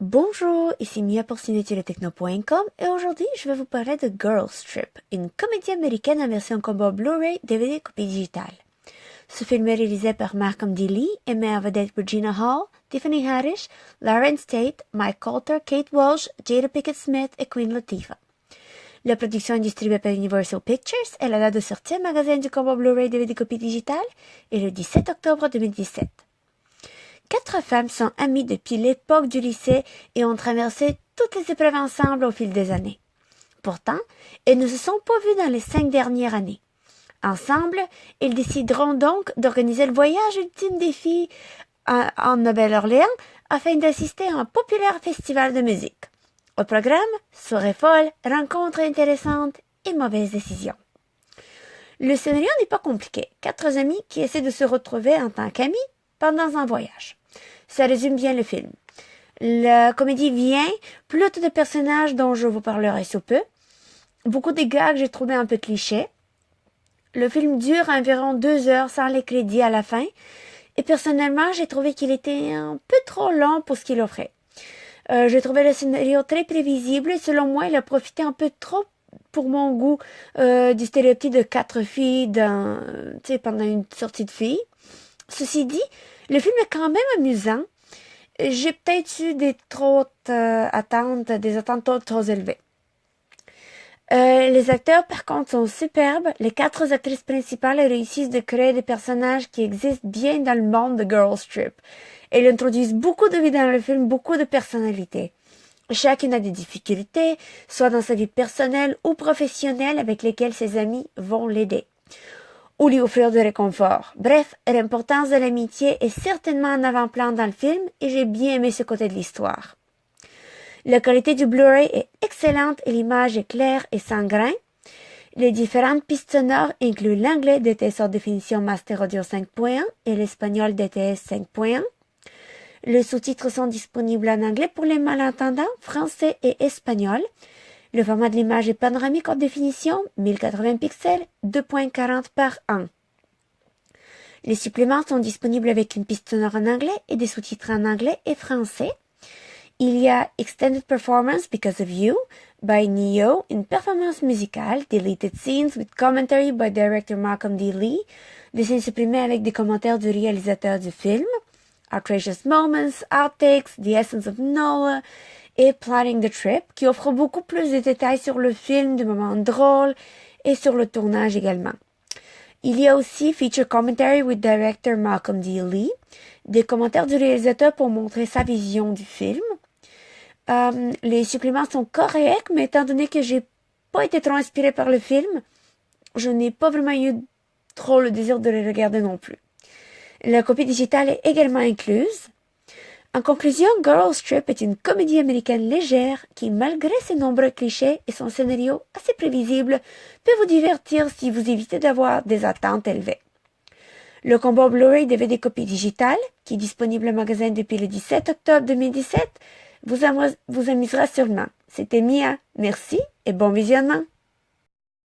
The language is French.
Bonjour, ici Mia pour cinétieletechno.com et aujourd'hui je vais vous parler de Girls Trip, une comédie américaine en version combo Blu-ray, DVD, copie digitale. Ce film est réalisé par Malcolm D. Lee et met en vedette Regina Hall, Tiffany Haddish, Lauren Tate, Mike Colter, Kate Walsh, Jada Pinkett Smith et Queen Latifah. La production est distribuée par Universal Pictures et la date de sortie au magasin du combo Blu-ray, DVD, copie digitale est le 17 octobre 2017. 4 femmes sont amies depuis l'époque du lycée et ont traversé toutes les épreuves ensemble au fil des années. Pourtant, elles ne se sont pas vues dans les 5 dernières années. Ensemble, elles décideront donc d'organiser le voyage ultime des filles en Nouvelle-Orléans afin d'assister à un populaire festival de musique. Au programme, soirées folles, rencontres intéressantes et mauvaises décisions. Le scénario n'est pas compliqué. 4 amis qui essaient de se retrouver en tant qu'amis pendant un voyage. Ça résume bien le film. La comédie vient plutôt de personnages dont je vous parlerai sous peu. Beaucoup de gags j'ai trouvé un peu clichés. Le film dure environ 2 heures sans les crédits à la fin. Et personnellement, j'ai trouvé qu'il était un peu trop long pour ce qu'il offrait. J'ai trouvé le scénario très prévisible et selon moi, il a profité un peu trop pour mon goût du stéréotype de 4 filles pendant une sortie de filles. Ceci dit, le film est quand même amusant. J'ai peut-être eu des attentes trop élevées. Les acteurs, par contre, sont superbes. Les 4 actrices principales réussissent de créer des personnages qui existent bien dans le monde de Girls Trip. Elles introduisent beaucoup de vie dans le film, beaucoup de personnalités. Chacune a des difficultés, soit dans sa vie personnelle ou professionnelle, avec lesquelles ses amis vont l'aider ou lui offrir de réconfort. Bref, l'importance de l'amitié est certainement en avant-plan dans le film et j'ai bien aimé ce côté de l'histoire. La qualité du Blu-ray est excellente et l'image est claire et sans grain. Les différentes pistes sonores incluent l'anglais DTS hors définition Master Audio 5.1 et l'espagnol DTS 5.1. Les sous-titres sont disponibles en anglais pour les malentendants, français et espagnol. Le format de l'image est panoramique haute définition, 1080 pixels, 2.40 par 1. Les suppléments sont disponibles avec une piste sonore en anglais et des sous-titres en anglais et français. Il y a Extended Performance Because of You by Neo, une performance musicale, Deleted Scenes with Commentary by Director Malcolm D. Lee, des scènes supprimées avec des commentaires du réalisateur du film, Outrageous Moments, Outtakes, The Essence of Noah, et Planning the Trip, qui offre beaucoup plus de détails sur le film, de moments drôles et sur le tournage également. Il y a aussi Feature Commentary with Director Malcolm D. Lee, des commentaires du réalisateur pour montrer sa vision du film. Les suppléments sont corrects, mais étant donné que j'ai pas été trop inspirée par le film, je n'ai pas vraiment eu trop le désir de le regarder non plus. La copie digitale est également incluse. En conclusion, Girls Trip est une comédie américaine légère qui, malgré ses nombreux clichés et son scénario assez prévisible, peut vous divertir si vous évitez d'avoir des attentes élevées. Le combo Blu-ray DVD copie digitale, qui est disponible au magasin depuis le 17 octobre 2017, vous amusera sûrement. C'était Mia, merci et bon visionnement.